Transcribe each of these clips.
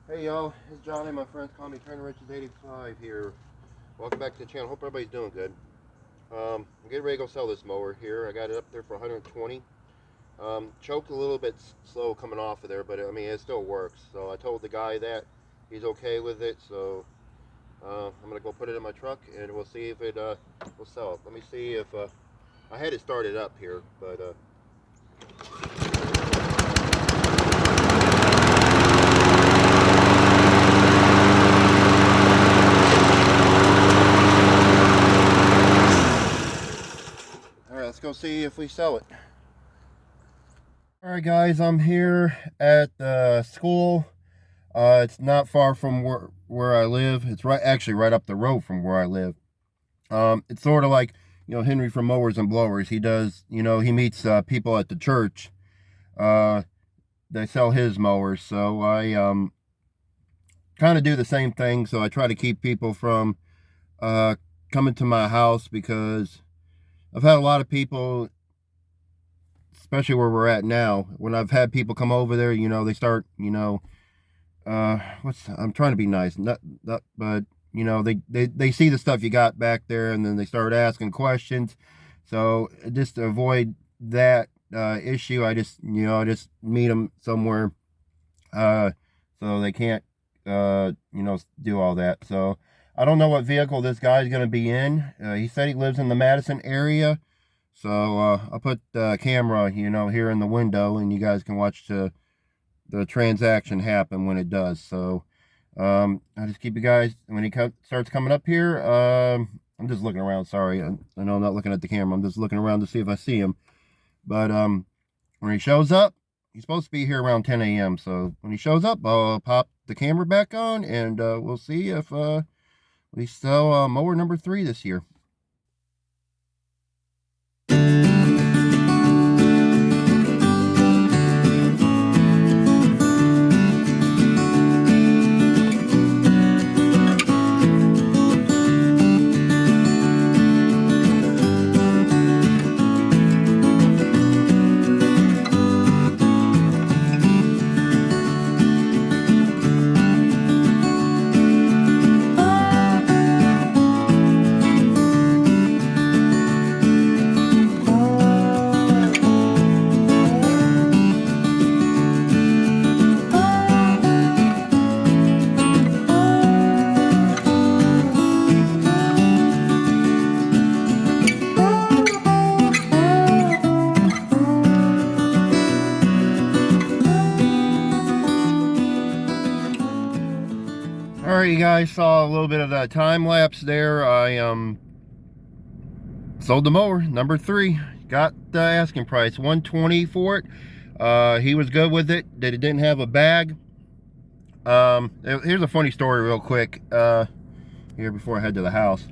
Hey y'all, it's Johnny. My friends call me Turner Richards 85 here. Welcome back to the channel. Hope everybody's doing good. I'm getting ready to go sell this mower here. I got it up there for 120. Choked a little bit slow coming off of there, but I mean it still works. So I told the guy that he's okay with it. So I'm gonna go put it in my truck and we'll see if it will sell. Let me see if I had it started up here, but all right, let's go see if we sell it. All right, guys, I'm here at the school. It's not far from where I live. It's actually right up the road from where I live. It's sort of like, Henry from Mowers and Blowers. He does, he meets people at the church. They sell his mowers. So I kind of do the same thing. So I try to keep people from coming to my house because I've had a lot of people, especially where we're at now, when I've had people come over there, they start, I'm trying to be nice, but they see the stuff you got back there, and then they start asking questions. So just to avoid that issue, I just meet them somewhere, so they can't do all that. So I don't know what vehicle this guy's going to be in. He said he lives in the Madison area, so I'll put the camera here in the window, and you guys can watch the transaction happen when it does. So I just keep you guys, when he starts coming up here, I'm just looking around. Sorry, I know I'm not looking at the camera. I'm just looking around to see if I see him. But when he shows up, he's supposed to be here around 10 a.m. So when he shows up, I'll pop the camera back on, and we'll see if we sell mower number 3 this year. All right, you guys saw a little bit of that time lapse there. I sold the mower number 3. Got the asking price, 120 for it. He was good with it. That it didn't have a bag. Here's a funny story real quick. Here before I head to the house.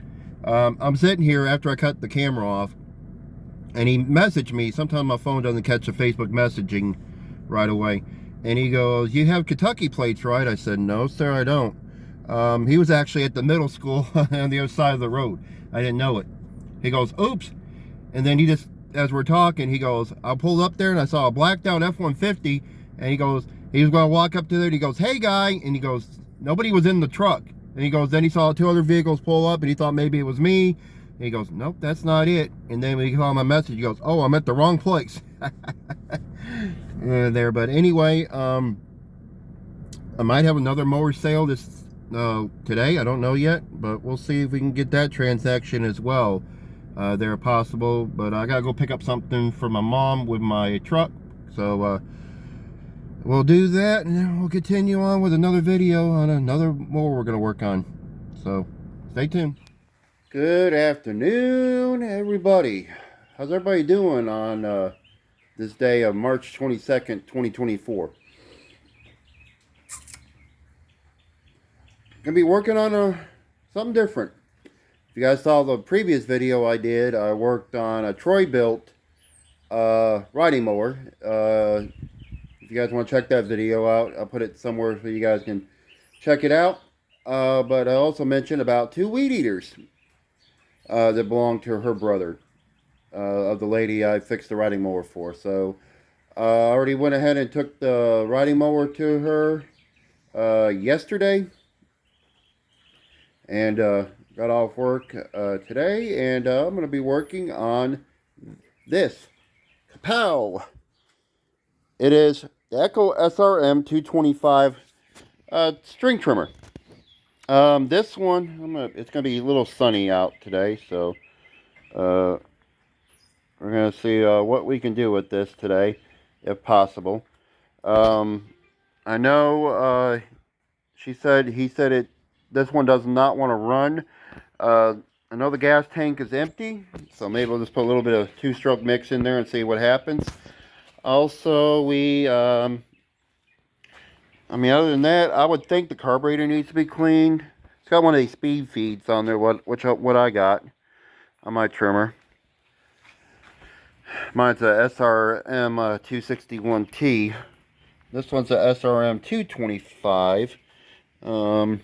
I'm sitting here after I cut the camera off, and he messaged me. Sometimes my phone doesn't catch the Facebook messaging right away. And he goes, "You have Kentucky plates, right?" I said, "No, sir, I don't." He was actually at the middle school on the other side of the road. I didn't know it. He goes, "Oops." And then he just, as we're talking, he goes, I pulled up there and I saw a blacked out F-150. And he goes, he was going to walk up to there and he goes, "Hey, guy." And he goes, nobody was in the truck. And he goes, then he saw 2 other vehicles pull up and he thought maybe it was me. And he goes, "Nope, that's not it." And then when he saw my message, he goes, "Oh, I'm at the wrong place." There. But anyway, I might have another mower sale today. I don't know yet, but we'll see if we can get that transaction as well. They're possible, but I gotta go pick up something for my mom with my truck. So we'll do that, and then we'll continue on with another video on another mower we're gonna work on. So stay tuned. Good afternoon, everybody. How's everybody doing on this day of March 22nd, 2024? Gonna be working on something different. If you guys saw the previous video I did, I worked on a troybilt riding mower. If you guys want to check that video out, I'll put it somewhere so you guys can check it out. But I also mentioned about 2 weed eaters that belong to her brother, of the lady I fixed the riding mower for. So I already went ahead and took the riding mower to her. yesterday, and got off work today, and I'm going to be working on this. Kapow! It is the Echo srm-225 string trimmer. This one, it's going to be a little sunny out today, so we're going to see what we can do with this today, if possible. I know he said this one does not want to run. I know the gas tank is empty, so maybe we'll just put a little bit of two-stroke mix in there and see what happens. Also, other than that, I would think the carburetor needs to be cleaned. It's got one of these speed feeds on there, what I got on my trimmer. Mine's a srm-261T. This one's a srm-225. I don't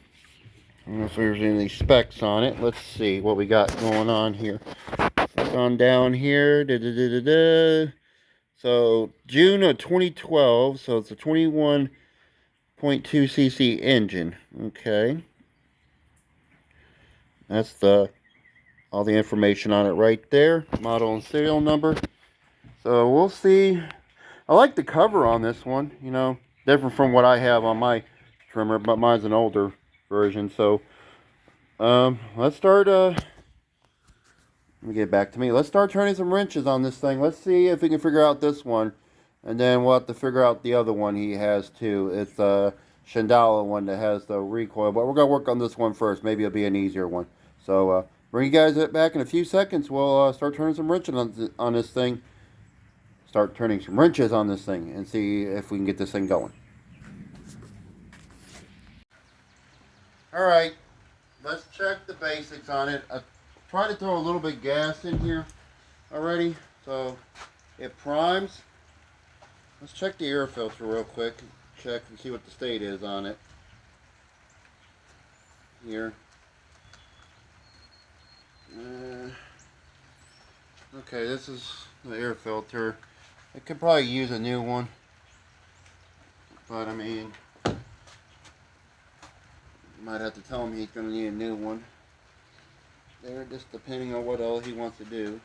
know if there's any specs on it. Let's see what we got going on here. On down here. So June of 2012. So it's a 21.2 cc engine. Okay. That's all the information on it right there. Model and serial number. So we'll see. I like the cover on this one. You know, different from what I have on my trimmer, but mine's an older version. So let's start. Let me get back to me. Let's start turning some wrenches on this thing. Let's see if we can figure out this one, and then we'll have to figure out the other one he has too. It's a Shandala one that has the recoil, but we're gonna work on this one first. Maybe it'll be an easier one. So bring you guys back in a few seconds. We'll start turning some wrenches on this thing. Start turning some wrenches on this thing and see if we can get this thing going. Alright, let's check the basics on it. I tried to throw a little bit of gas in here already, so it primes. Let's check the air filter real quick. Check and see what the state is on it. Here. Okay, this is the air filter. I could probably use a new one, but I mean, you might have to tell him he's going to need a new one. There, just depending on what all he wants to do. So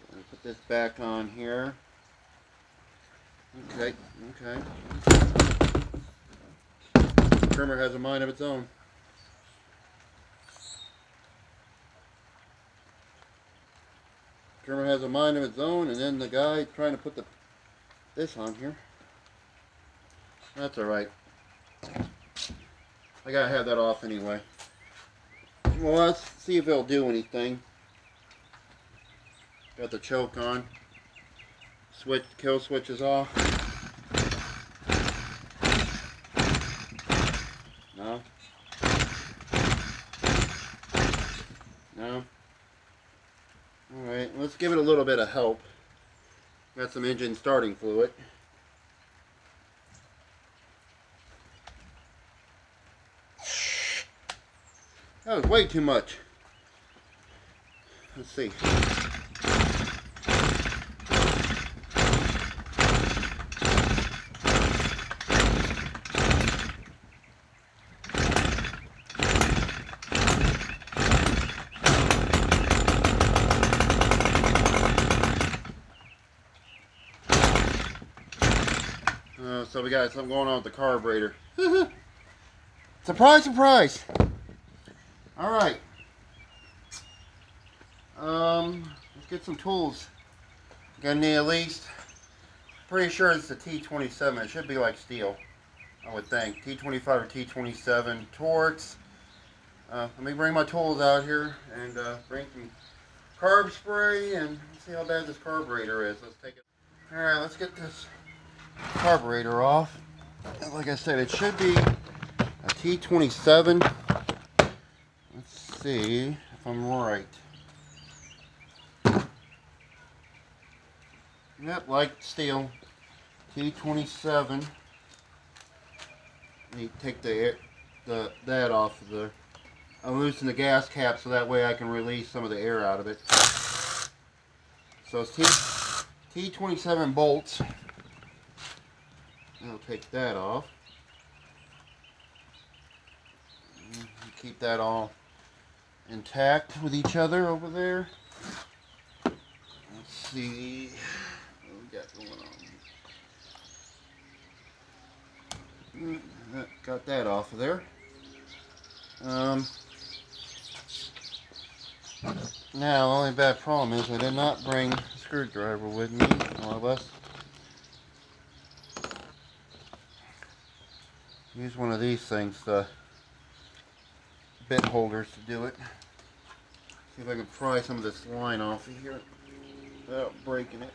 I'm going to put this back on here. Okay. The trimmer has a mind of its own. Trimmer has a mind of its own, and then the guy trying to put this on here. That's alright. I gotta have that off anyway. Well, let's see if it'll do anything. Got the choke on. Kill switch is off. No. No. Alright, let's give it a little bit of help. Got some engine starting fluid. That was way too much. Let's see. So we got something going on with the carburetor. Surprise, surprise. Alright. Let's get some tools. Gonna need at least, pretty sure it's the T27. It should be like steel, I would think. T25 or T27 Torx. Let me bring my tools out here and bring some carb spray and see how bad this carburetor is. Let's take it. Alright, let's get this carburetor off. Like I said, it should be a T27. Let's see if I'm right. Yep, like steel. T27. Let me take that off of there. I'll loosen the gas cap so that way I can release some of the air out of it. So it's T27 bolts. I'll take that off. Keep that all intact with each other over there. Let's see what we got going on. Got that off of there. Now, the only bad problem is I did not bring a screwdriver with me, more or less. Use one of these things, the bit holders, to do it. See if I can pry some of this line off of here without breaking it.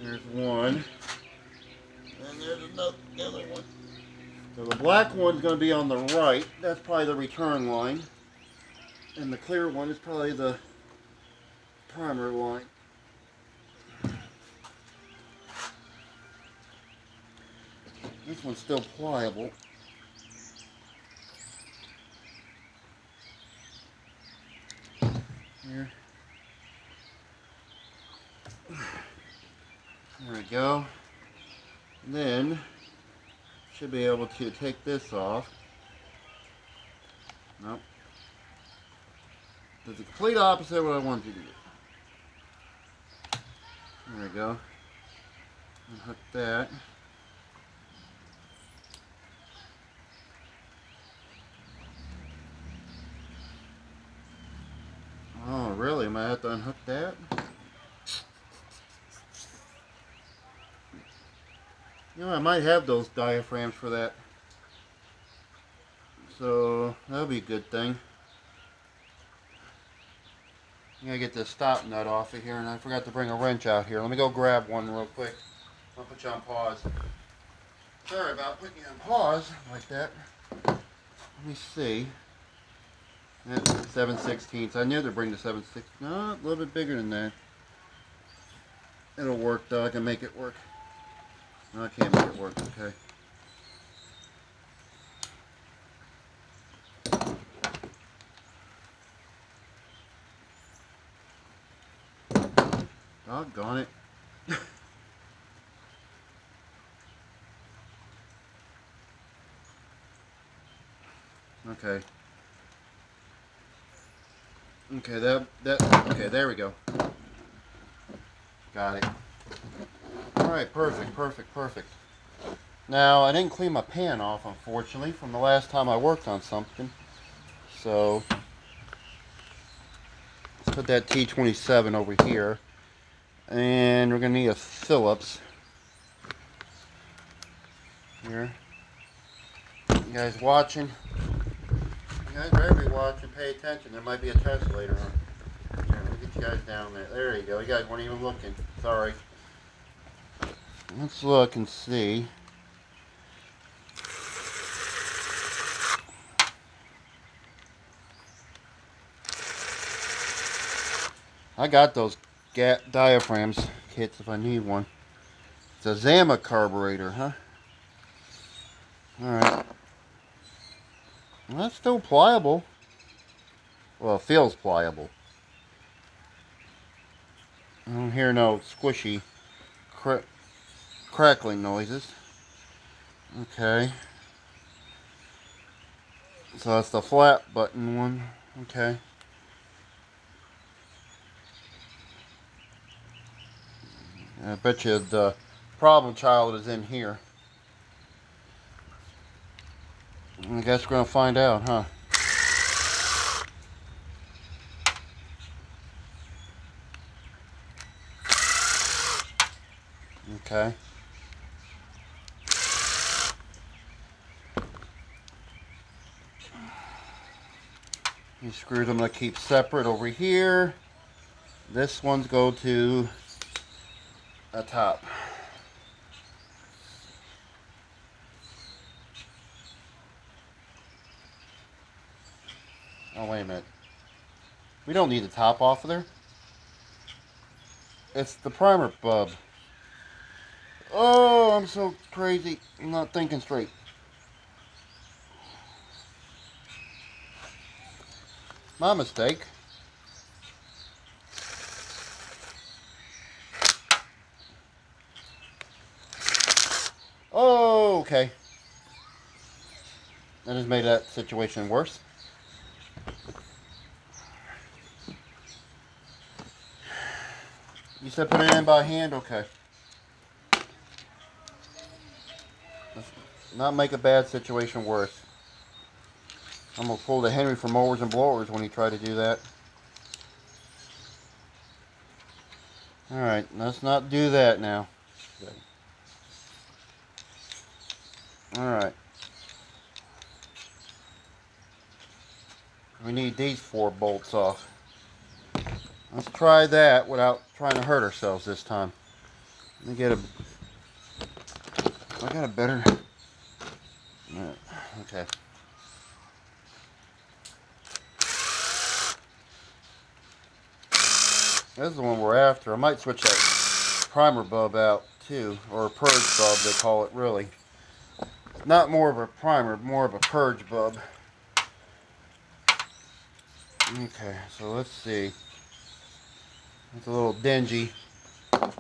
There's one. And there's another one. So the black one's going to be on the right. That's probably the return line. And the clear one is probably the primer line. This one's still pliable. Here. There we go. And then should be able to take this off. Nope. That's the complete opposite of what I wanted you to do. There we go. Unhook that. Oh, really? Am I have to unhook that? You know, I might have those diaphragms for that. So, that'll be a good thing. I gotta get this stop nut off of here, and I forgot to bring a wrench out here. Let me go grab one real quick. I'll put you on pause. Sorry about putting you on pause like that. Let me see. That's 7/16. I knew to bring the 7/16. No, a little bit bigger than that. It'll work though. I can make it work. No, I can't make it work. Okay. Doggone it. Okay. Okay, okay, there we go. Got it. Alright, perfect. Now, I didn't clean my pan off, unfortunately, from the last time I worked on something. So, let's put that T27 over here. And we're going to need a Phillips. Here. You guys watching? You guys better be watching, pay attention. There might be a test later on. Here, let me get you guys down there. There you go. You guys weren't even looking. Sorry. Let's look and see. I got those diaphragms kits if I need one. It's a Zama carburetor, huh? Alright. Well, that's still pliable. Well, it feels pliable. I don't hear no squishy crackling noises. Okay. So that's the flat button one. Okay. I bet you the problem child is in here. I guess we're going to find out, huh? Okay. These screws I'm going to keep separate over here. This one's go to the top. Oh, wait a minute. We don't need the top off of there. It's the primer bulb. Oh, I'm so crazy. I'm not thinking straight. My mistake. okay. That just made that situation worse. You said put it in by hand? Okay. Let's not make a bad situation worse. I'm going to pull the Henry for mowers and blowers when you try to do that. Alright, let's not do that now. Alright. We need these 4 bolts off. Let's try that without trying to hurt ourselves this time. Let me get a... I got a better... Okay. This is the one we're after. I might switch that primer bulb out too, or a purge bulb they call it really. Not more of a primer, more of a purge bulb. Okay, so let's see. It's a little dingy.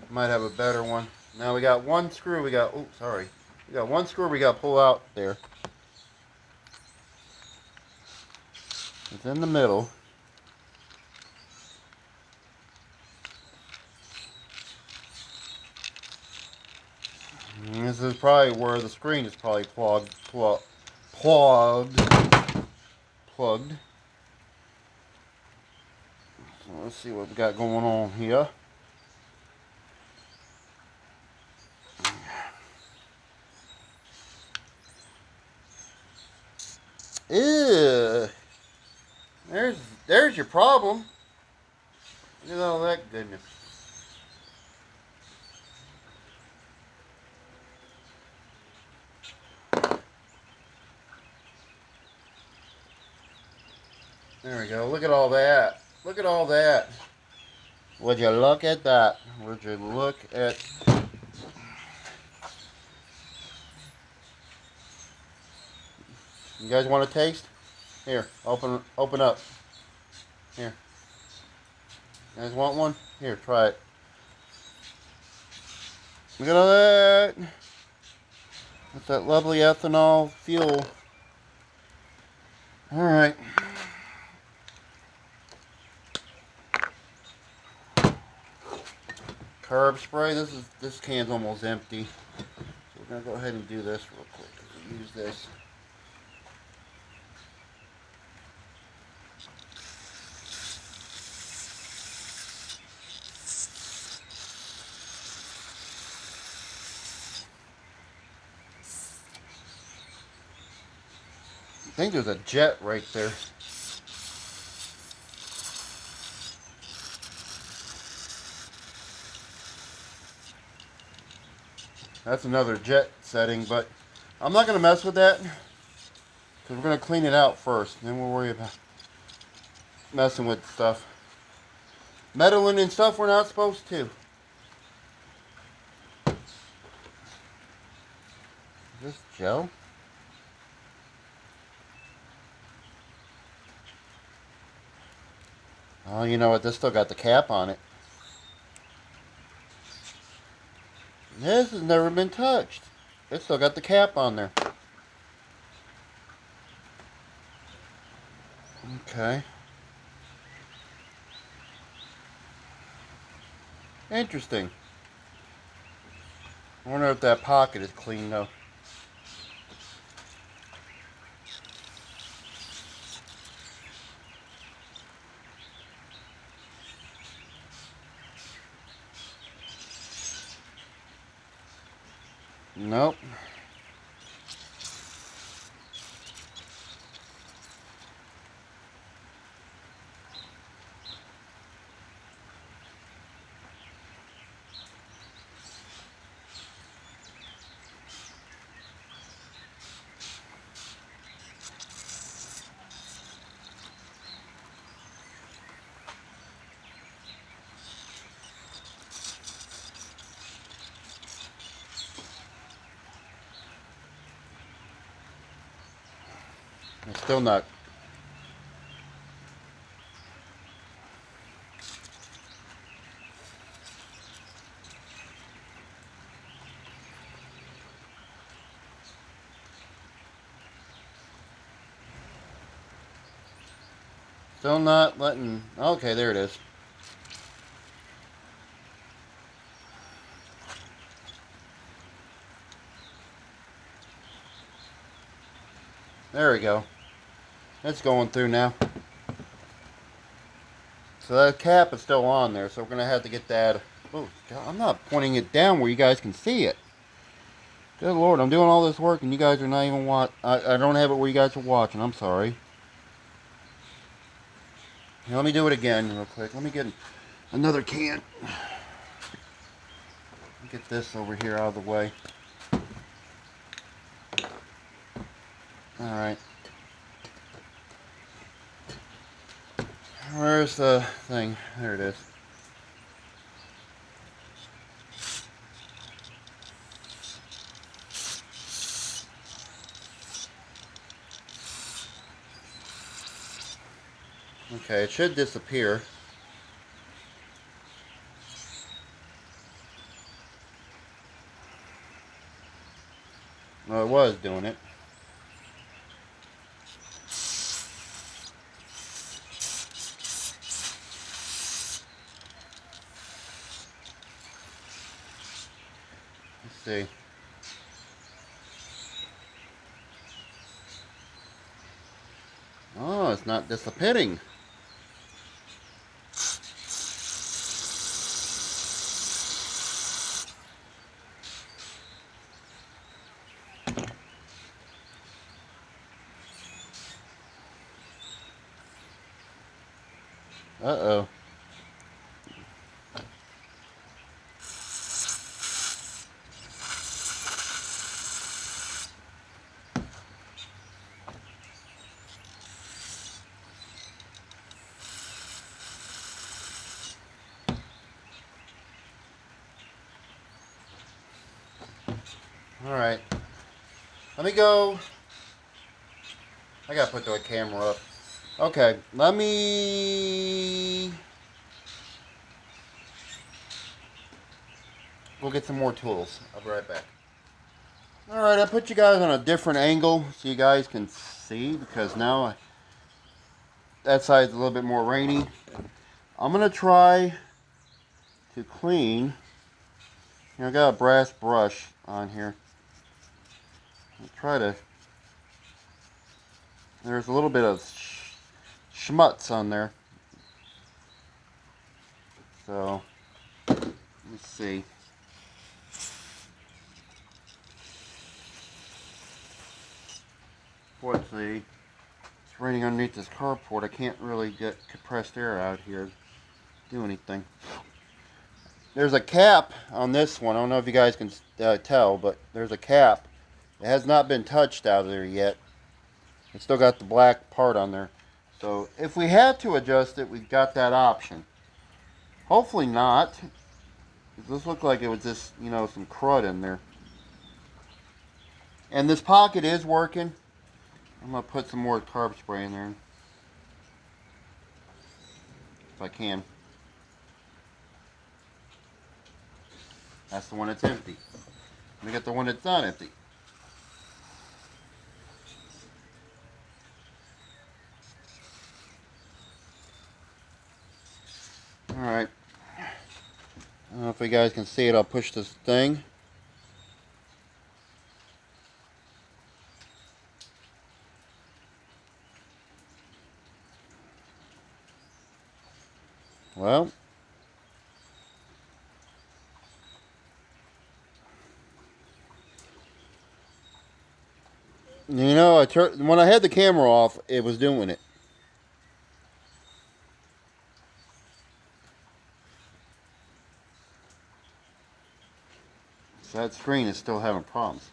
Might have a better one. Now we got one screw we got, oh sorry. We got one screw we got to pull out there. It's in the middle. And this is probably where the screen is probably plugged. So let's see what we got going on here. Ew. There's your problem. Look at all that goodness. There we go. Look at all that. Look at all that. Would you look at that? Would you look at... You guys want a taste? Here, open up. Here. You guys want one? Here, try it. Look at all that. That's that lovely ethanol fuel. Alright. Curb spray. This can's almost empty. So we're gonna go ahead and do this real quick. Use this. I think there's a jet right there. That's another jet setting, but I'm not going to mess with that because we're going to clean it out first. Then we'll worry about messing with stuff. Meddling and stuff we're not supposed to. Is this gel? Oh, you know what? This still got the cap on it. This has never been touched. It's still got the cap on there. Okay. Interesting. I wonder if that pocket is clean though. Nope. It's still not. Still not letting... Okay, there it is. There we go. It's going through now. So that cap is still on there, so we're going to have to get that... Oh, God, I'm not pointing it down where you guys can see it. Good Lord, I'm doing all this work and you guys are not even watching. I don't have it where you guys are watching. I'm sorry. Here, let me do it again real quick. Let me get another can. Get this over here out of the way. Alright. Where's the thing? There it is. Okay, it should disappear. Well, it was doing it. Let's see. Oh, it's not dissipating. Uh-oh. Alright. Let me go. I gotta put the camera up. Okay, let me... We'll get some more tools. I'll be right back. Alright, I put you guys on a different angle so you guys can see, because now that side's a little bit more rainy. I'm going to try to clean. I got a brass brush on here. I'll try to... There's a little bit of schmutz on there. So, let's see. Fortunately, it's raining underneath this carport. I can't really get compressed air out here to do anything. There's a cap on this one. I don't know if you guys can tell, but there's a cap. It has not been touched out of there yet. It's still got the black part on there. So if we had to adjust it, we've got that option. Hopefully not. This looked like it was just, you know, some crud in there. And this pocket is working. I'm going to put some more carb spray in there. If I can. That's the one that's empty. Let me get the one that's not empty. Alright. I don't know if you guys can see it. I'll push this thing. Well. You know, when I had the camera off, it was doing it. So that screen is still having problems.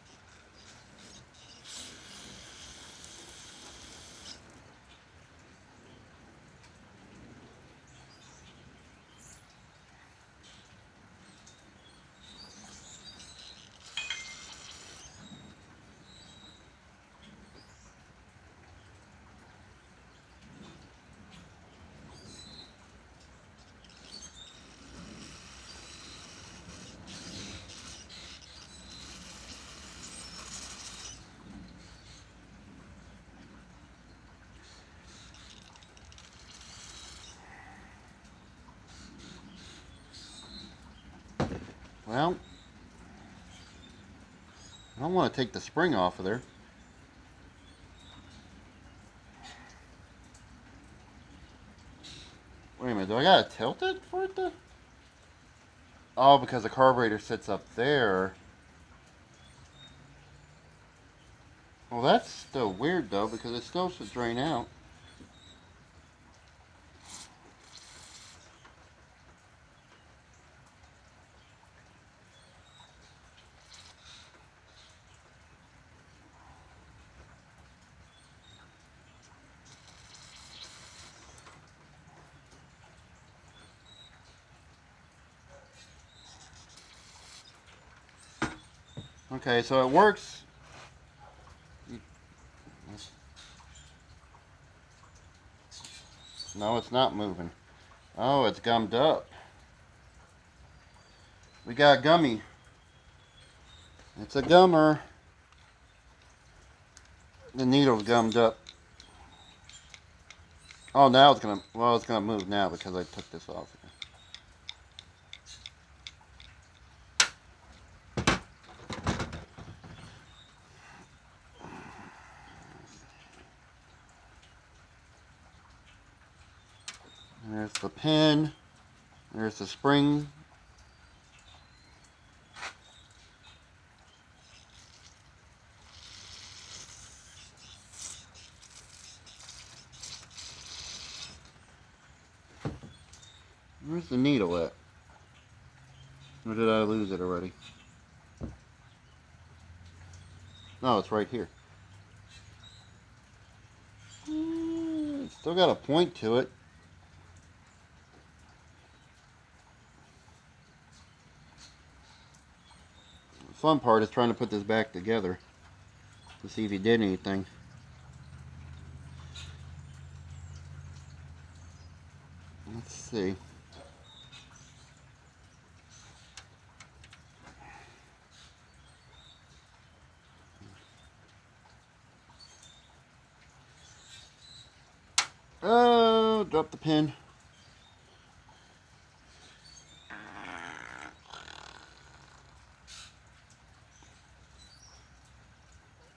Well, I don't want to take the spring off of there. Wait a minute, do I gotta tilt it for it to? Oh, because the carburetor sits up there. Well, that's still weird though, because it still should drain out. Okay, so it works. No, it's not moving. Oh, it's gummed up. We got a gummy. It's a gummer. The needle's gummed up. Oh, now it's gonna, well, it's gonna move now because I took this off. There's the pin. There's the spring. Where's the needle at? Or did I lose it already? No, it's right here. It's still got a point to it. The fun part is trying to put this back together to see if he did anything. Let's see. Oh, drop the pin.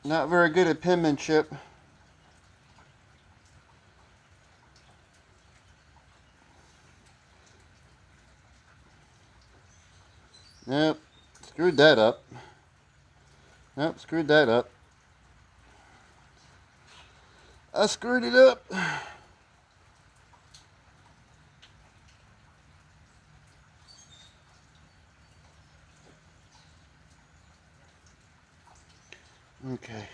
Not very good at penmanship. Yep, screwed that up. Yep, screwed that up. I screwed it up. Okay.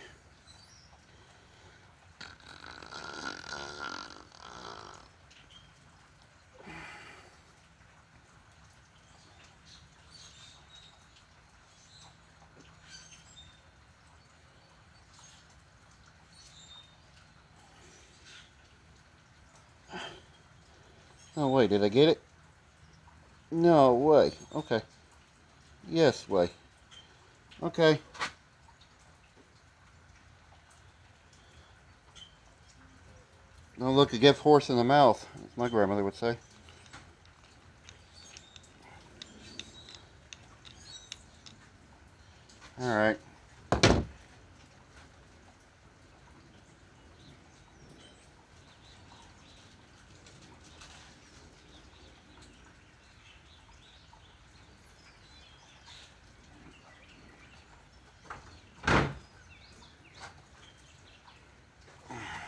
Oh, wait, did I get it? No way. Okay. Yes, way. Okay. Don't look a gift horse in the mouth, as my grandmother would say. Alright.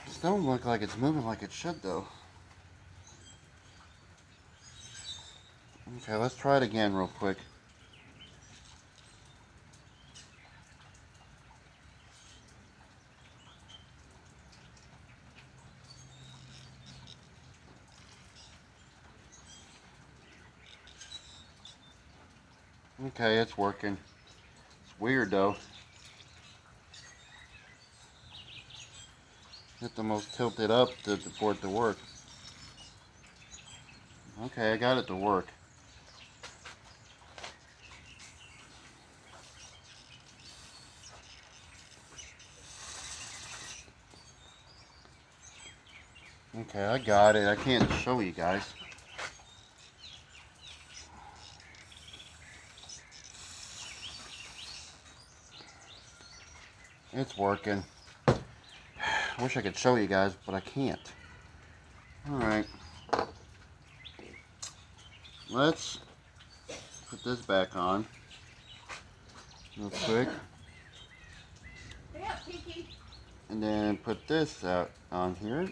This don't look like it's moving like it should, though. Okay, let's try it again real quick. Okay, it's working. It's weird, though. You have to almost tilt it up for it to work. Okay, I got it to work. Okay, I got it. I can't show you guys. It's working. I wish I could show you guys, but I can't. Alright. Let's put this back on real quick. Yeah, Kiki. And then put this out on here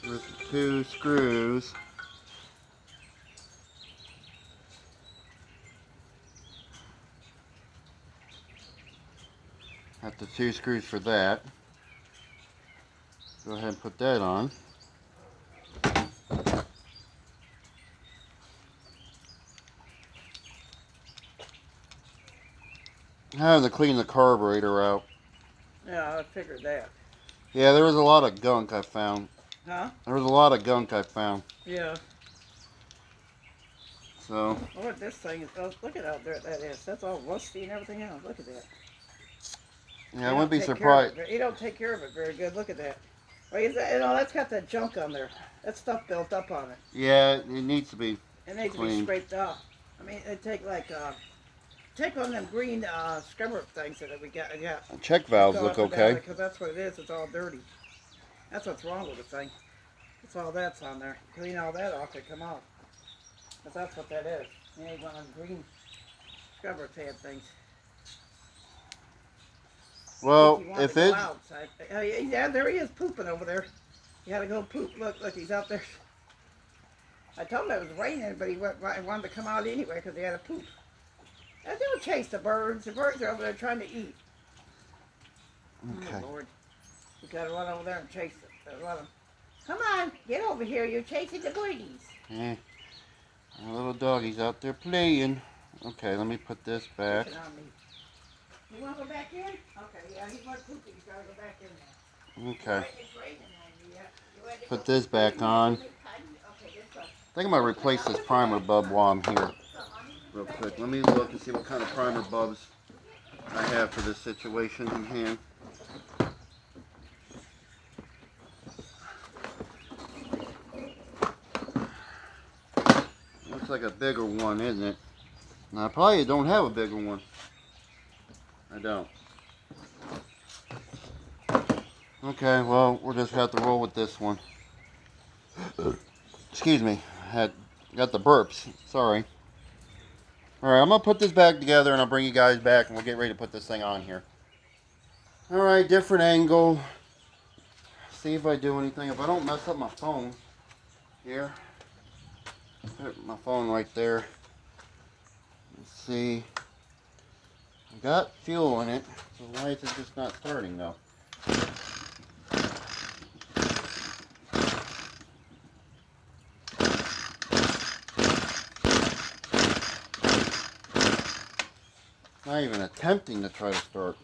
with the 2 screws. Have the 2 screws for that. Go ahead and put that on. Having to clean the carburetor out. Yeah, I figured that. Yeah, there was a lot of gunk I found. Huh? There was a lot of gunk I found. Yeah. So. Oh, what this thing is. Oh, look at how dirt that is. That's all rusty and everything else. Look at that. Yeah, I wouldn't be surprised. You don't take care of it very good. Look at that. Well, you know, that's got that junk on there. That stuff built up on it. Yeah, it needs to be It needs to cleaned. be scraped off. I mean, it take like take one of them green scrubber things that we got. Yeah. Check valves look okay. Because that's what it is. It's all dirty. That's what's wrong with the thing. That's all that's on there. Clean all that off, it come off. But that's what that is. You need one of them green scrubber tab things. Well, if it's... Yeah, there he is pooping over there. You gotta go poop. Look, he's out there. I told him it was raining, but he wanted to come out anyway because he had to poop. Now, don't chase the birds. The birds are over there trying to eat. Okay. Oh, Lord. You gotta run over there and chase them. Run them. Come on, get over here. You're chasing the birdies. Yeah. Our little doggy's out there playing. Okay, let me put this back. You want to go back in? Okay, yeah, he's not pooping. He's got to go back in there. Okay. It's raining on you. Yeah. Put this back on. I think I'm going to replace this primer bulb while I'm here. Real quick. Let me look and see what kind of primer bulbs I have for this situation in hand. Looks like a bigger one, isn't it? Now, I probably don't have a bigger one. I don't. Okay, well, we'll just have to roll with this one. Excuse me, got the burps. Sorry. Alright, I'm going to put this back together and I'll bring you guys back and we'll get ready to put this thing on here. Alright, different angle. See if I do anything. If I don't mess up my phone here. Put my phone right there. Let's see. I got fuel in it. The lights is just not starting though. Not even attempting to try to start.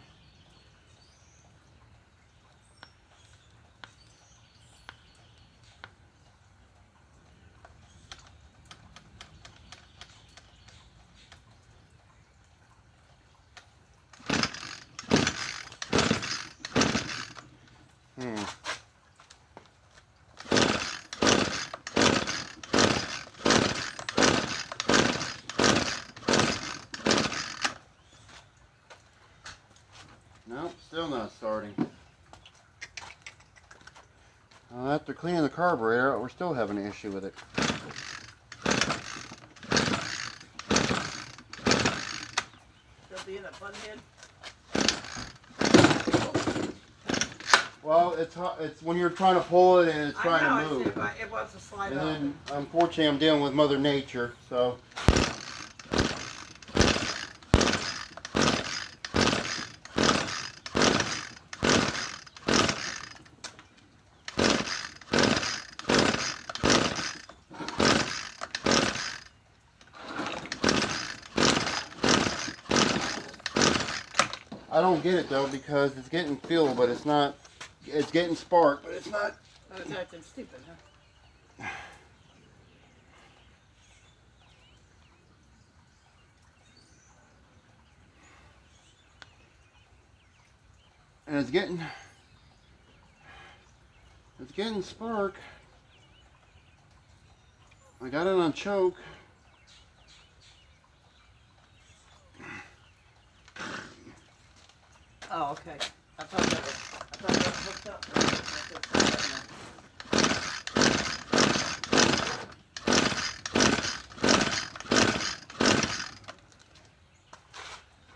Nope, still not starting. After cleaning the carburetor, we're still having an issue with it. Still being a bunhead? Well, it's when you're trying to pull it and it's trying to move. It wants to slide and off. then, unfortunately, I'm dealing with Mother Nature, so. I don't get it though because it's getting fuel, but it's not. It's getting spark, but it's not. Oh, it's acting stupid, huh? And it's getting spark. I got it on choke. Oh, okay. I thought that was hooked up.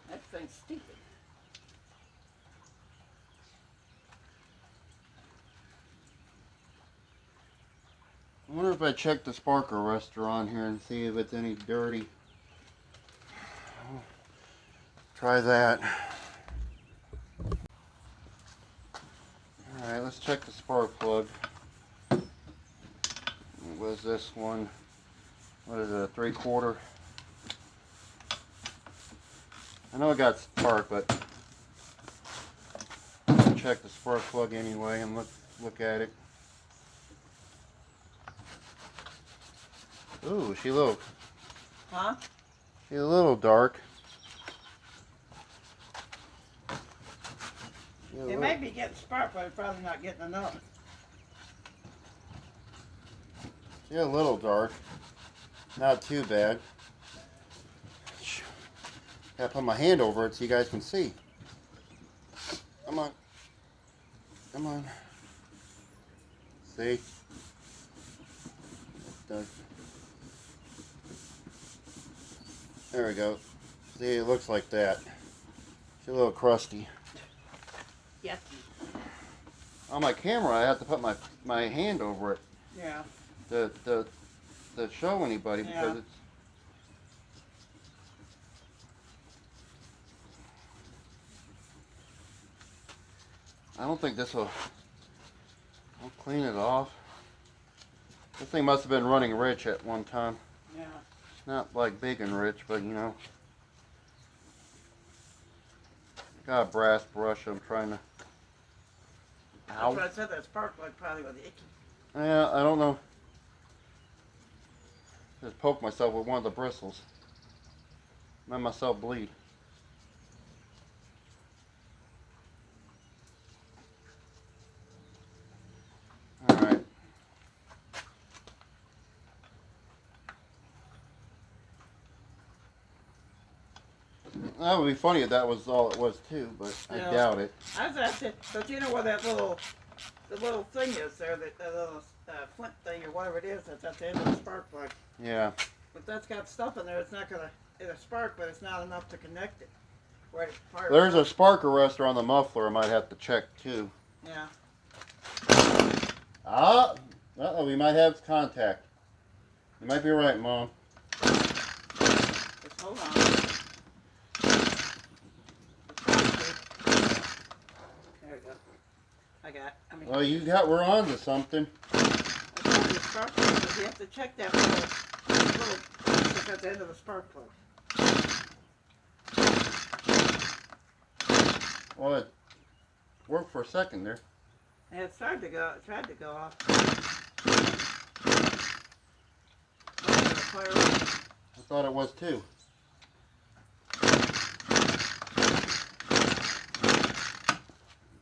That thing's stupid. I wonder if I check the spark arrestor on here and see if it's any dirty. Try that. Alright, let's check the spark plug. It was this one. What is it, a 3/4? I know it got spark, but let's check the spark plug anyway and look at it. Ooh, she's a little dark. It may be getting spark, but it's probably not getting enough. She's a little dark. Not too bad. Gotta put my hand over it so you guys can see. Come on. Come on. See? There we go. See, it looks like that. She's a little crusty. Yes. On my camera, I have to put my hand over it. Yeah. To show anybody because it's. I don't think this will. I'll clean it off. This thing must have been running rich at one time. Yeah. Not like big and rich, but you know. Got a brass brush. I'm trying to. Ow. That's what I said. That spark plug probably was icky. Yeah, I don't know. Just poke myself with one of the bristles. Made myself bleed. Alright. That would be funny if that was all it was too, but I doubt it. I was asking, but you know where that the little thing is there, that little flint thing or whatever it is that's at the end of the spark plug. Yeah. But that's got stuff in there. It's not gonna. It'll spark, but it's not enough to connect it. Right. There's a spark arrestor on the muffler. I might have to check too. Yeah. Ah. Uh-oh, we might have contact. You might be right, Mom. Just hold on. There we go. I got. Well, we're on to something. The spark plug, but you have to check that little that's at the end of the spark plug. Well, it worked for a second there. And it tried to go off. I thought it was too.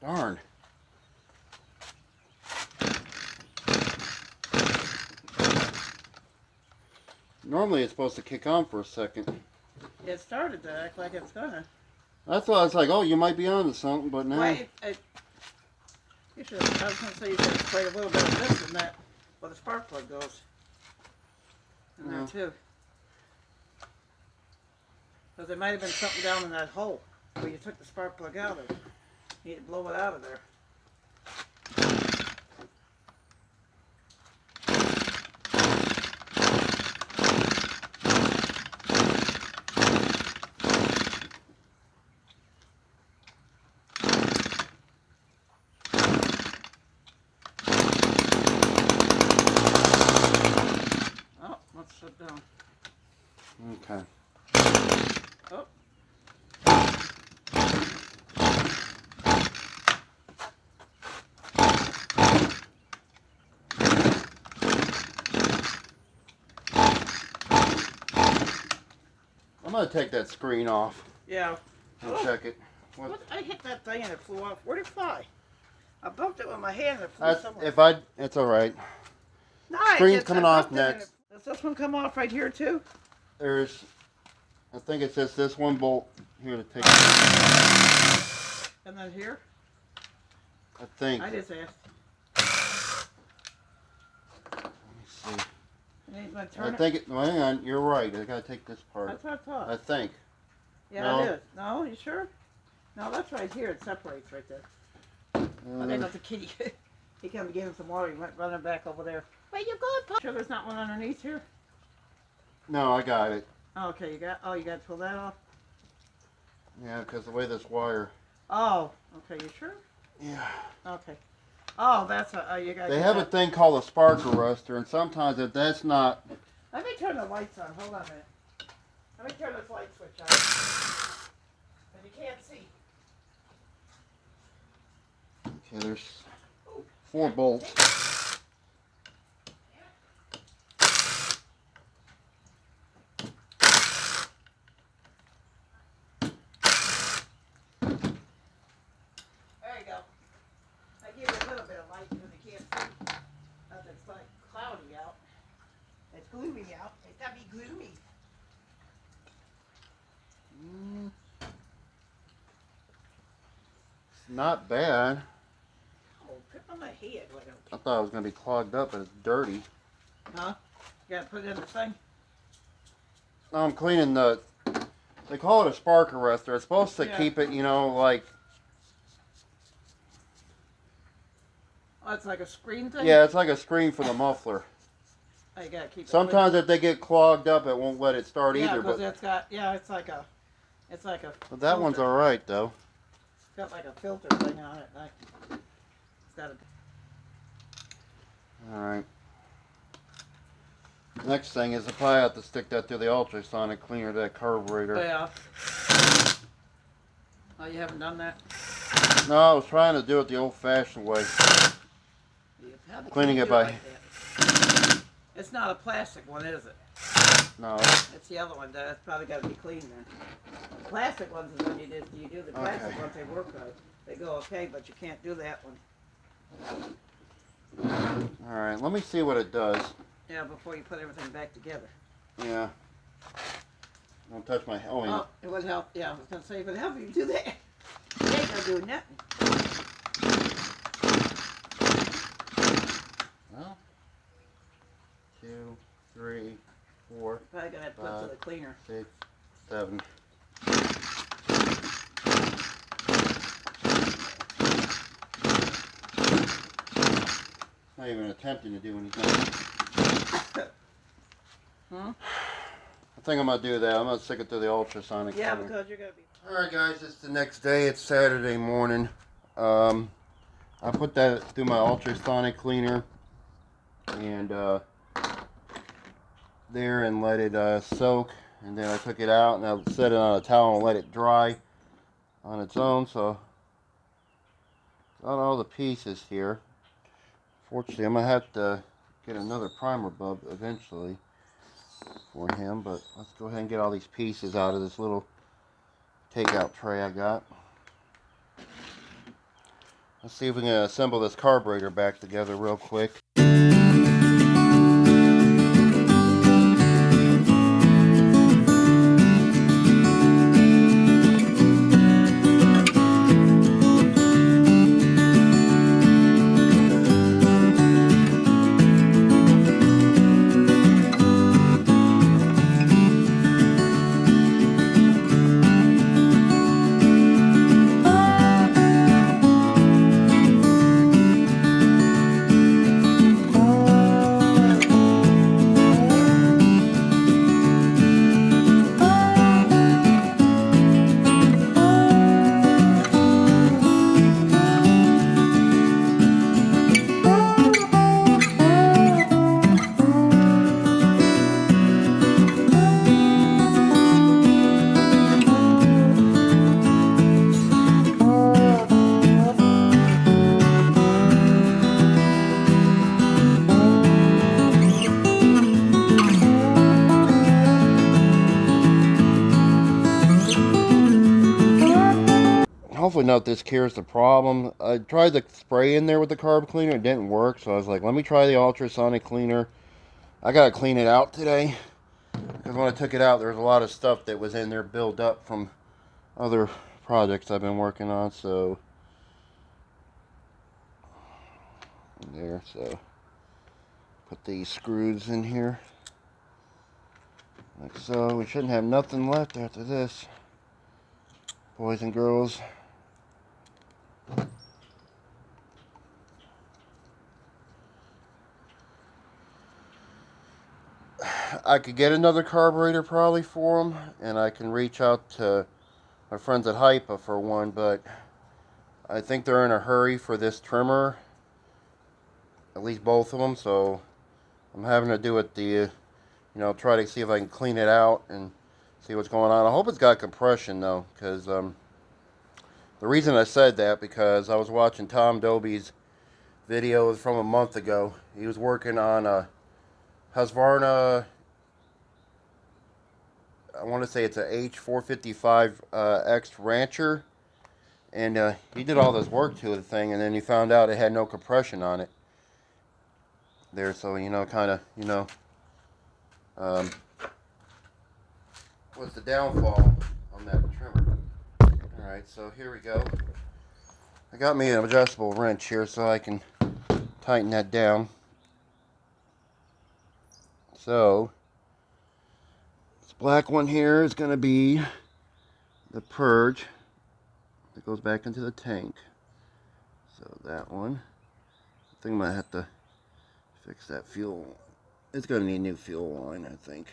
Darn. Normally it's supposed to kick on for a second. It started to act like it's gonna. That's why I was like, oh, you might be on to something, but now. Well, you should. I was gonna say you should spray a little bit of this and that, where the spark plug goes. In there too. Because there might have been something down in that hole where you took the spark plug out of. You need to blow it out of there. Oh, let's sit down. Okay. Oh. I'm going to take that screen off Yeah. and check it. What? I hit that thing and it flew off. Where'd it fly? I bumped it with my hand and it flew somewhere. It's all right. No, Screen's coming off next. Does this one come off right here too? I think it's just this one bolt here to take. And then here? I think. I just asked. Let me see. I think it. Well, hang on. You're right. I gotta take this part. That's what I thought. I think. Yeah, no? it is. No, you sure? No, that's right here. It separates right there. I think that's a kitty. He came to give him some water. He went running back over there. Where you going, Pop? Sure there's not one underneath here? No, I got it. Oh, okay, you got to pull that off? Yeah, because the way this wire. Oh, okay, you sure? Yeah. Okay. Oh, that's you got. They have a thing called a spark arrestor, and sometimes if that's not. Let me turn the lights on. Hold on a minute. Let me turn this light switch on. But you can't see. Okay, there's 4 bolts. There you go. I give you a little bit of light because you can't see. It's like cloudy out. It's gloomy out. It's gotta be gloomy. It's not bad. Oh, put on my head. Why don't I thought it was going to be clogged up, but it's dirty. Huh? You gotta put it in the thing? No, I'm cleaning the. They call it a spark arrestor. It's supposed to Yeah. keep it, like. Oh, it's like a screen thing? Yeah, it's like a screen for the muffler. Oh, you gotta keep it Sometimes if they get clogged up, it won't let it start clean. either. Yeah, because But it's got, it's like a but that one's all right though. It's got like a filter thing on it. It's got a... All right. Next thing is if I have to stick that through the ultrasonic cleaner, that carburetor. Yeah. Oh, you haven't done that? No, I was trying to do it the old-fashioned way. Cleaning it by... Like it's not a plastic one, is it? No. It's the other one. That's probably got to be cleaned then. The plastic ones is when you do the plastic ones, they work right. They go okay, but you can't do that one. All right, let me see what it does. Yeah, before you put everything back together. Yeah. Don't touch my... Oh, it would help. Yeah, I was going to say, it would help if you do that. You ain't going to do nothing. Well, 2, 3, 4, Probably going to have to put it to the cleaner. 6, 7. Not even attempting to do anything. Hmm? I think I'm going to do that. I'm going to stick it through the ultrasonic. Yeah, because you're going to be... Alright guys, it's the next day. It's Saturday morning. I put that through my ultrasonic cleaner and there and let it soak, and then I took it out and I set it on a towel and let it dry on its own. So got all the pieces here. Fortunately, I'm gonna have to get another primer bulb eventually for him, but let's go ahead and get all these pieces out of this little takeout tray I got. Let's see if we can assemble this carburetor back together real quick. Hopefully not this cures the problem. I tried the spray in there with the carb cleaner. It didn't work, so I was like, let me try the ultrasonic cleaner. I gotta clean it out today because when I took it out, there was a lot of stuff that was in there built up from other projects I've been working on. So there, so put these screws in here like so. We shouldn't have nothing left after this, boys and girls. I could get another carburetor probably for them, and I can reach out to my friends at Hypa for one, but I think they're in a hurry for this trimmer, at least both of them, so I'm having to do it try to see if I can clean it out and see what's going on. I hope it's got compression though, because the reason I said that, because I was watching Tom Doby's videos from a month ago. He was working on a Husqvarna, I want to say it's a H455 X Rancher, and he did all this work to the thing, and then he found out it had no compression on it there, so kind of what's the downfall on that trimmer. Alright, so here we go. I got me an adjustable wrench here so I can tighten that down. So this black one here is going to be the purge that goes back into the tank. So that one, I think I might have to fix that fuel. It's going to need a new fuel line, I think.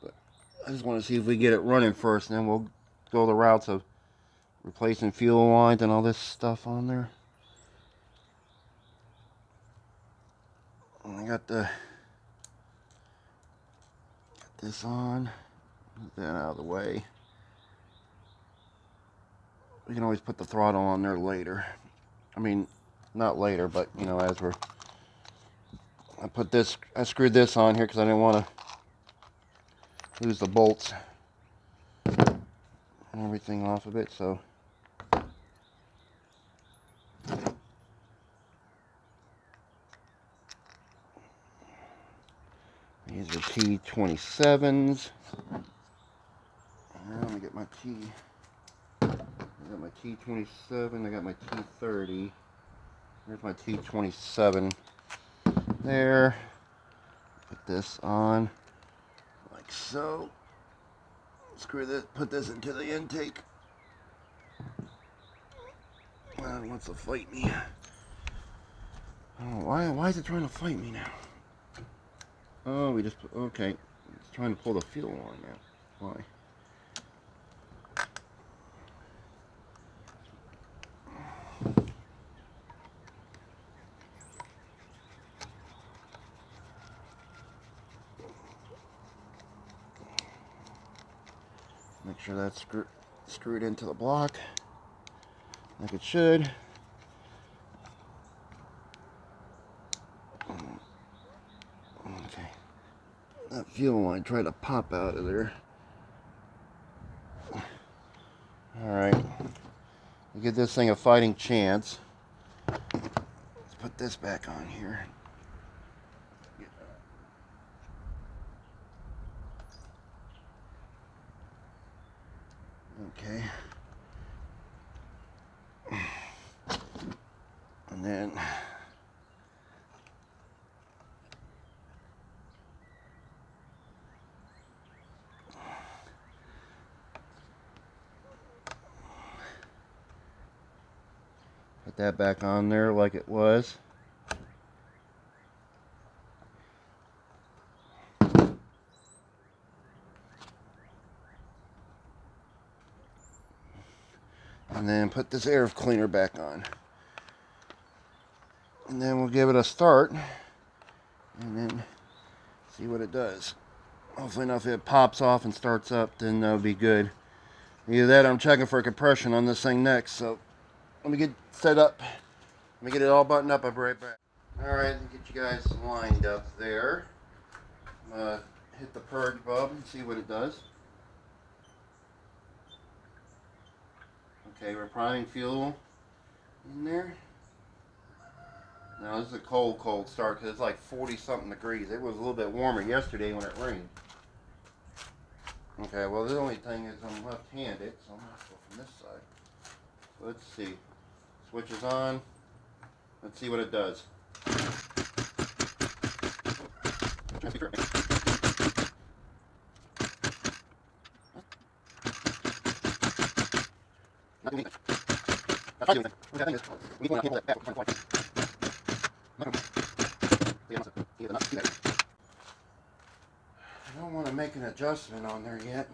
But I just want to see if we get it running first, and then we'll go the routes of replacing fuel lines and all this stuff on there. And I got this on. Get that out of the way. We can always put the throttle on there later. I mean, not later, but as I screwed this on here because I didn't want to lose the bolts and everything off of it. So these are T27s. Let me get my I got my T27, I got my T30. Here's my T27 there. Put this on like so. Screw this, put this into the intake. It wants to fight me. Oh, why is it trying to fight me now? Oh, we just okay. It's trying to pull the fuel on now. Why? Make sure that's screwed into the block like it should. Okay. That fuel line tried to pop out of there. Alright. To give this thing a fighting chance, let's put this back on here. Okay. And then put that back on there like it was. And then put this air cleaner back on. And then we'll give it a start. And then see what it does. Hopefully enough, if it pops off and starts up, then that'll be good. Either that or I'm checking for compression on this thing next. So let me get set up. Let me get it all buttoned up. I'll be right back. Alright, get you guys lined up there. I'm going to hit the purge bulb and see what it does. Okay, we're priming fuel in there. Now this is a cold start because it's like 40 something degrees. It was a little bit warmer yesterday when it rained. Okay, well the only thing is I'm left-handed, so I'm gonna go from this side. So let's see. Switch is on. Let's see what it does. I don't want to make an adjustment on there yet.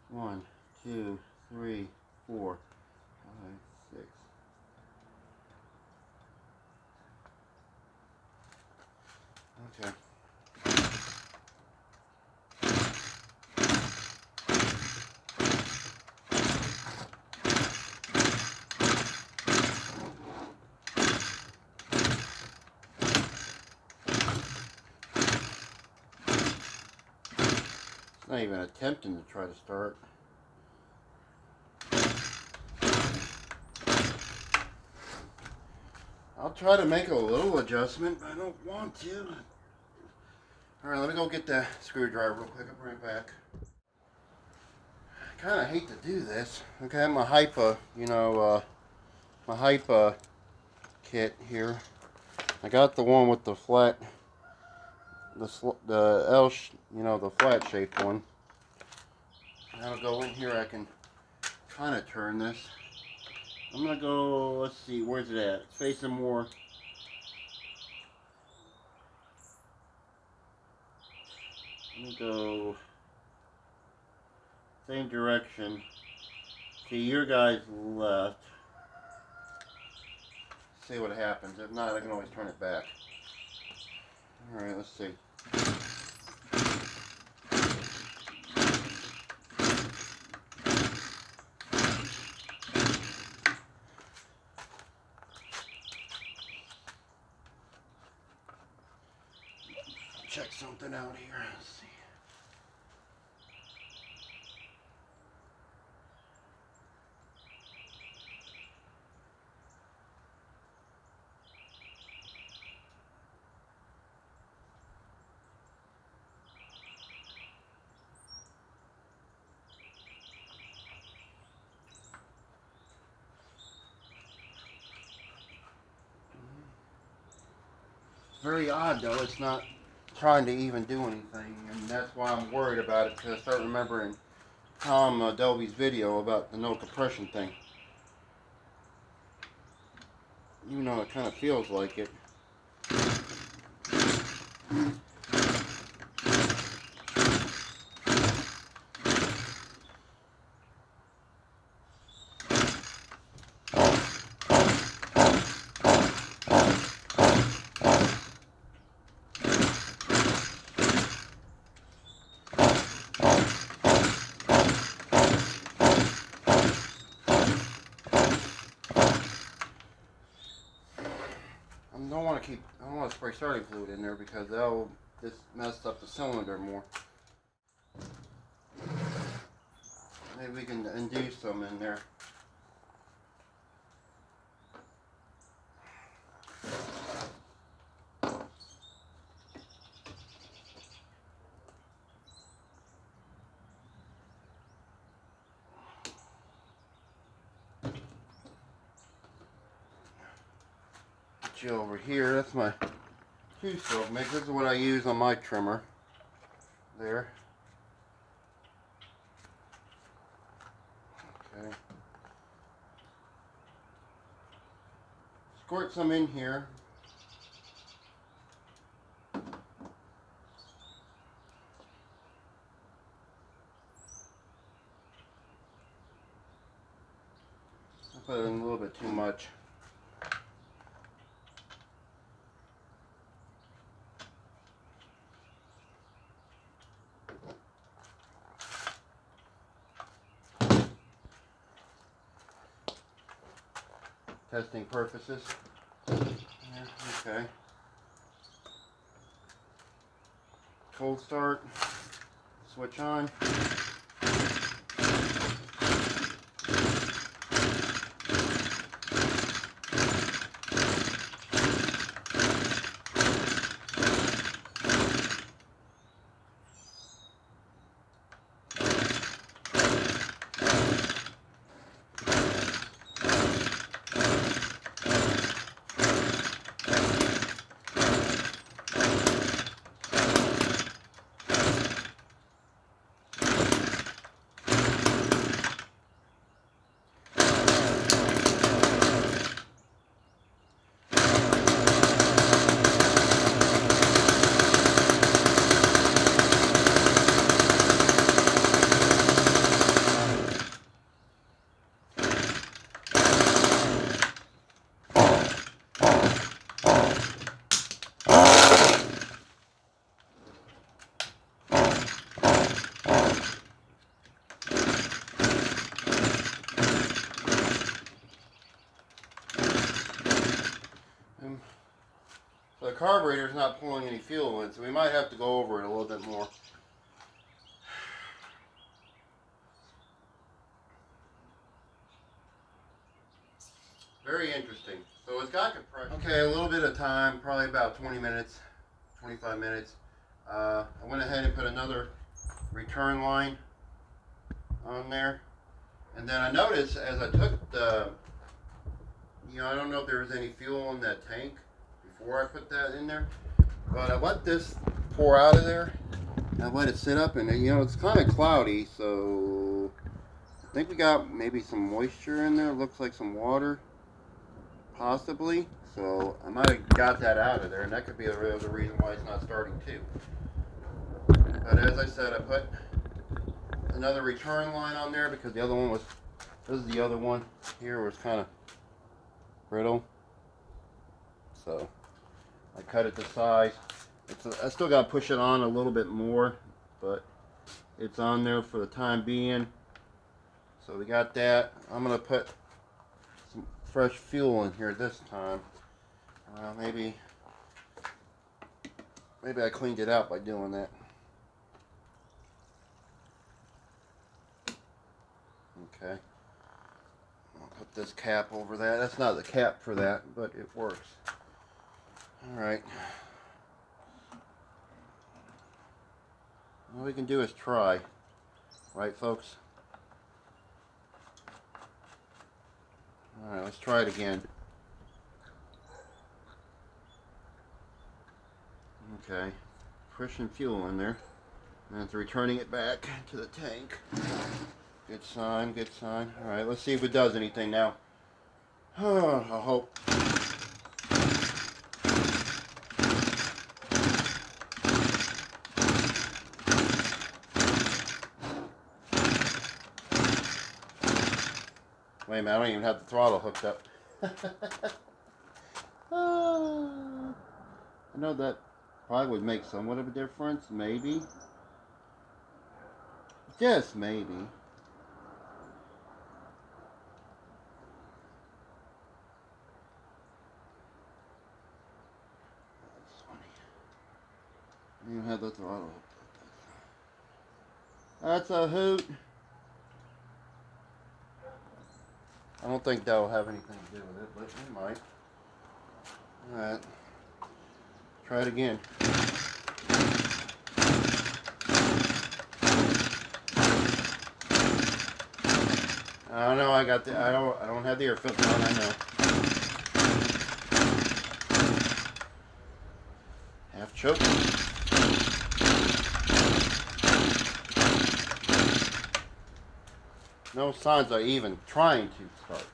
One, two, three, 4, 5, 6. Okay. It's not even attempting to try to start. I'll try to make a little adjustment, but I don't want to. Alright, let me go get the screwdriver real quick. I'll bring it back. I kind of hate to do this. Okay, I have my hypa, my hypa kit here. I got the one with the flat, the L, the flat shaped one. I'll go in here. I can kind of turn this. I'm gonna go. Let's see, where's it at? It's facing more. Let me go same direction to your guys' left. See what happens. If not, I can always turn it back. All right, let's see. Check something out here. Let's see. Very odd though. It's not trying to even do anything, and that's why I'm worried about it, because I start remembering Tom Delby's video about the no compression thing. Even though it kind of feels like it. I don't want to spray starting fluid in there because that'll just mess up the cylinder more. Maybe we can induce some in there. Get you over here. That's my 2-stroke mix. This is what I use on my trimmer. There. Okay. Squirt some in here. I put in a little bit too much. Testing purposes. Okay. Cold start. Switch on. system. So the carburetor is not pulling any fuel in, so we might have to go over it a little bit more. Very interesting. So it's got compression. Okay, a little bit of time, probably about 20 minutes, 25 minutes. I went ahead and put another return line on there. And then I noticed as I took the, I don't know if there was any fuel in that tank before I put that in there, but I let this pour out of there and let it sit up, and it's kind of cloudy, so I think we got maybe some moisture in there. Looks like some water, possibly. So I might have got that out of there, and that could be the reason why it's not starting too. But as I said, I put another return line on there because the other one was, this is the other one here was kind of brittle. So I cut it to size. I still got to push it on a little bit more, but it's on there for the time being. So we got that. I'm going to put some fresh fuel in here this time. Maybe I cleaned it out by doing that. Okay. I'll put this cap over that. That's not the cap for that, but it works. Alright. All we can do is try. Right, folks? Alright, let's try it again. Okay. Pushing fuel in there. And it's returning it back to the tank. Good sign, good sign. Alright, let's see if it does anything now. I hope. Wait a minute, I don't even have the throttle hooked up. I know that probably would make somewhat of a difference, maybe. Just maybe. That's funny. I don't even have the throttle hooked up. That's a hoot. I don't think that will have anything to do with it, but it might. Alright. Try it again. I don't know, I don't have the air filter on, I know. Half choke. No signs of even trying to start.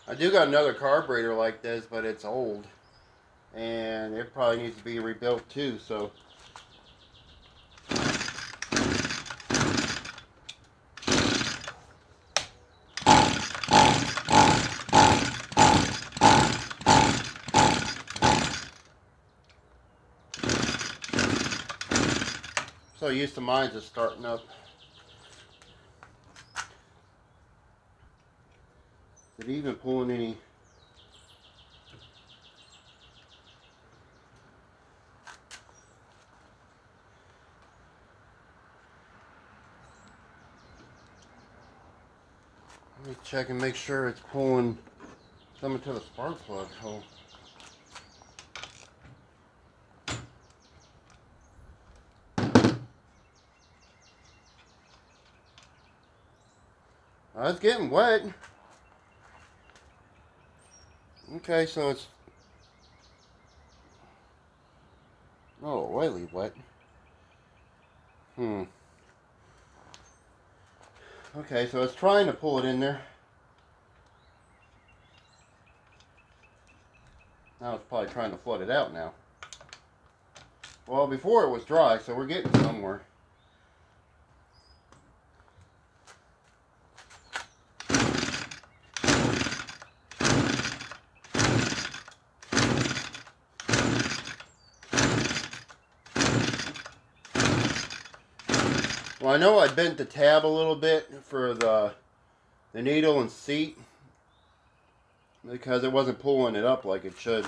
I do got another carburetor like this, but it's old. And it probably needs to be rebuilt too, so. So used to mine just starting up. Is it even pulling any? Let me check and make sure it's pulling something to the spark plug hole. Oh, it's getting wet. Okay, so it's oily wet. Okay, so it's trying to pull it in there. Now it's probably trying to flood it out now. Well, before it was dry, so we're getting somewhere. Well, I know I bent the tab a little bit for the needle and seat because it wasn't pulling it up like it should.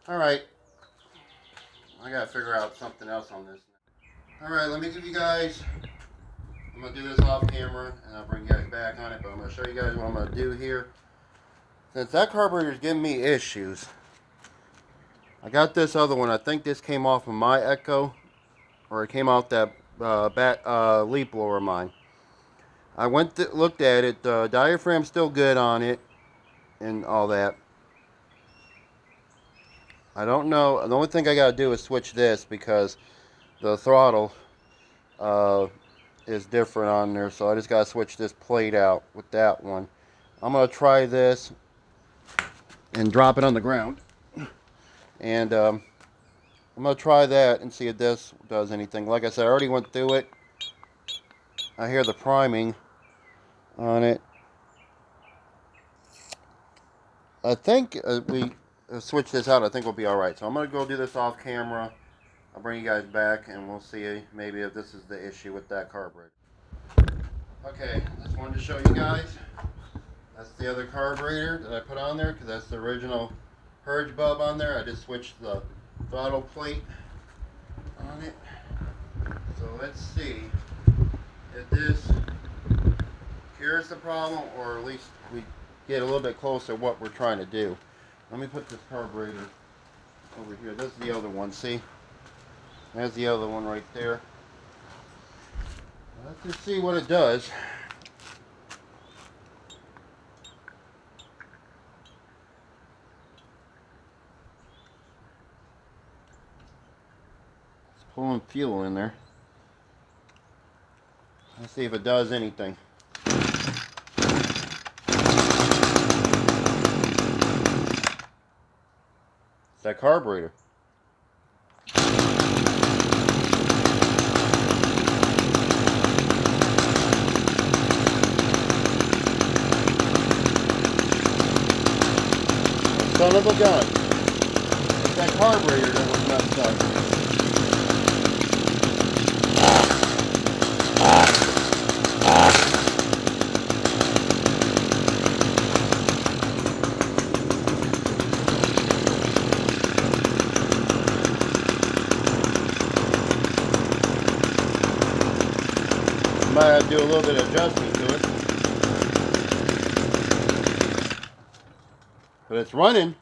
Alright, I gotta figure out something else on this. Alright, let me give you guys, I'm gonna do this off camera and I'll bring you guys back on it, but I'm gonna show you guys what I'm gonna do here. Since that carburetor is giving me issues, I got this other one. I think this came off of my Echo, or it came out that leaf blower of mine. I looked at it. The diaphragm's still good on it and all that. I don't know. The only thing I gotta do is switch this because the throttle is different on there. So I just gotta switch this plate out with that one. I'm gonna try this and drop it on the ground. And I'm going to try that and see if this does anything. Like I said, I already went through it. I hear the priming on it. I think we switch this out. I think we'll be alright. So I'm going to go do this off camera. I'll bring you guys back and we'll see maybe if this is the issue with that carburetor. Okay, just wanted to show you guys. That's the other carburetor that I put on there because that's the original purge bulb on there. I just switched the throttle plate on it. So let's see if this cures the problem, or at least we get a little bit closer to what we're trying to do. Let me put this carburetor over here. This is the other one. See, there's the other one right there. Let's just see what it does. Pulling fuel in there. Let's see if it does anything. It's that carburetor. Son of a gun. It's that carburetor that was messed up. Might have to do a little bit of adjusting to it. But it's running.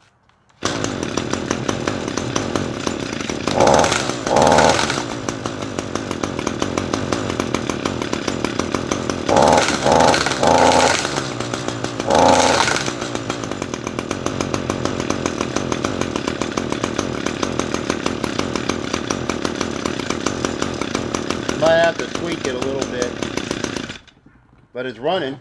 Might have to tweak it a little bit, but it's running.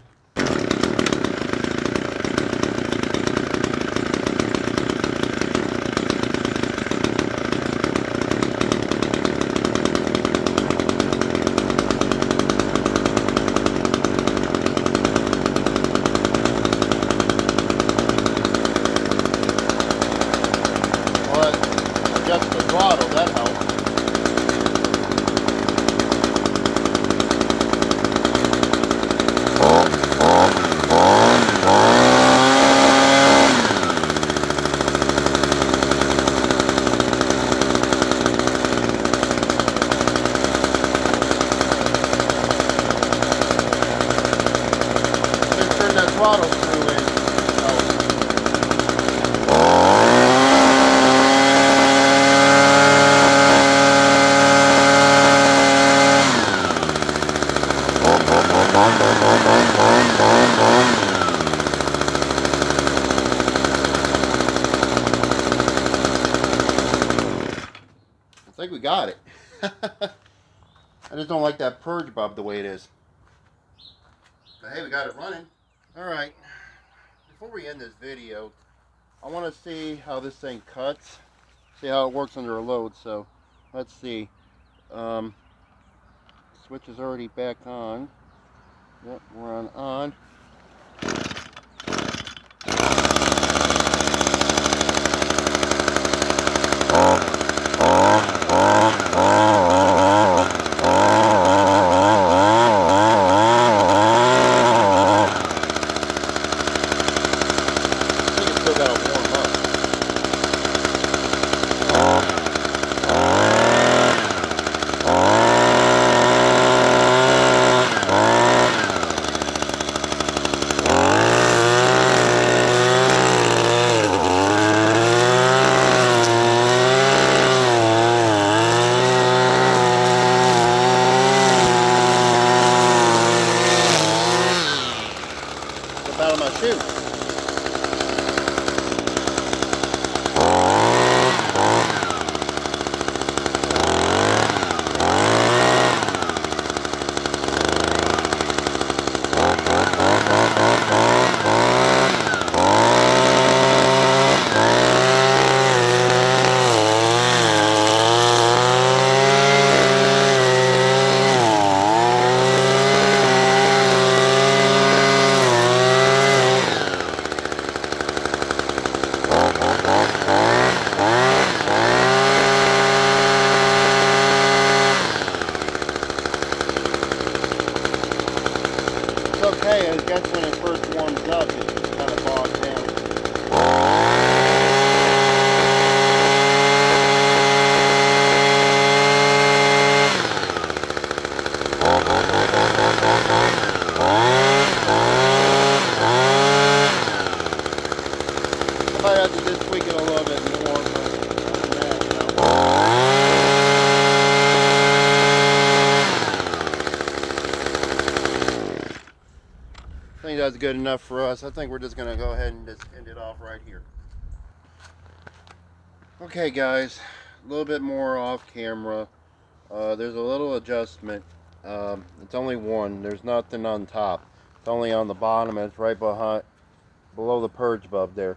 Well, adjust the throttle, that helps. Throttle screw in. we got it. I just don't like that purge bulb the way it is. But hey, we got it running. Alright, before we end this video, I want to see how this thing cuts. See how it works under a load. So, let's see. Switch is already back on. Yep, we're on. Out of my shoe. Okay, I guess when it first warms up, it's just kind of bogged down. I might have to just tweak it a little bit more, but other than that, you know. I think that's good enough for us. I think we're just going to go ahead and just end it off right here. Okay guys, a little bit more off camera. There's a little adjustment. It's only one. There's nothing on top. It's only on the bottom, and it's right below the purge bulb there.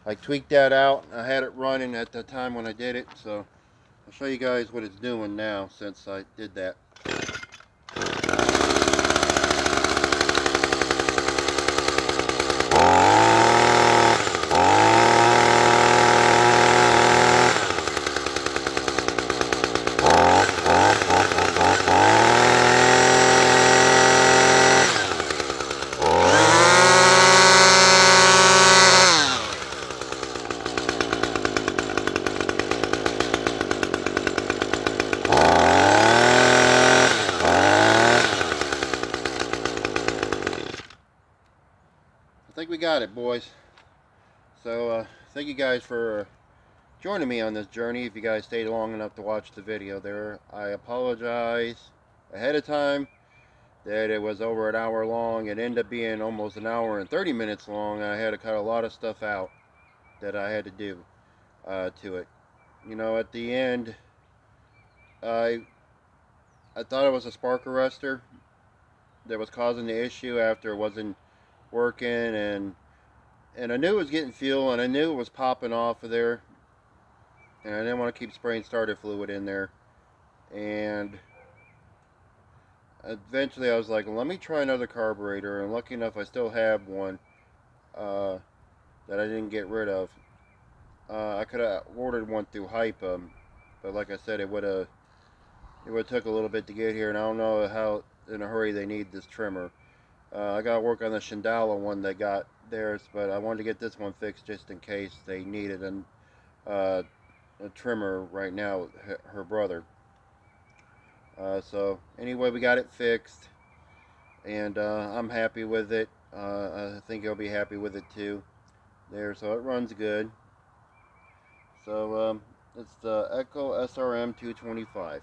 I tweaked that out. I had it running at the time when I did it, so I'll show you guys what it's doing now since I did that. I think we got it, boys. So thank you guys for joining me on this journey. If you guys stayed long enough to watch the video there, I apologize ahead of time that it was over an hour long. It ended up being almost an hour and 30 minutes long. I had to cut a lot of stuff out that I had to do to it. You know, at the end, I thought it was a spark arrestor that was causing the issue after it wasn't working, and I knew it was getting fuel, and I knew it was popping off of there, and I didn't want to keep spraying starter fluid in there. And eventually I was like, let me try another carburetor, and lucky enough I still have one that I didn't get rid of. I could have ordered one through Hypa, but like I said, it would have took a little bit to get here, and I don't know how in a hurry they need this trimmer. I got to work on the Shindala one they got theirs, but I wanted to get this one fixed just in case they needed a trimmer right now, her brother. So anyway, we got it fixed, and I'm happy with it. I think you'll be happy with it too. There, so it runs good. So it's the Echo srm-225.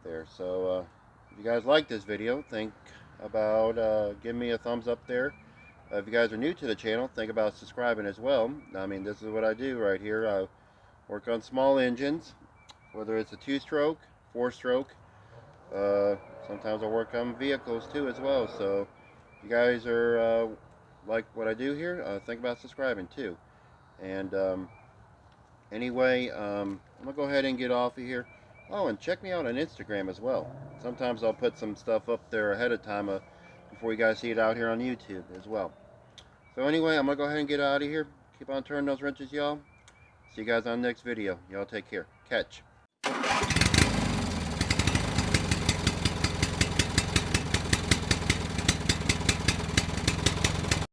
There, so if you guys like this video, think about giving me a thumbs up there. If you guys are new to the channel, think about subscribing as well. I mean, this is what I do right here. I work on small engines, whether it's a 2-stroke, 4-stroke. Sometimes I work on vehicles too as well. So if you guys are like what I do here, think about subscribing too. And anyway, I'm gonna go ahead and get off of here. Oh, and check me out on Instagram as well. Sometimes I'll put some stuff up there ahead of time before you guys see it out here on YouTube as well. So anyway, I'm gonna go ahead and get out of here. Keep on turning those wrenches, y'all. See you guys on the next video. Y'all take care. Catch.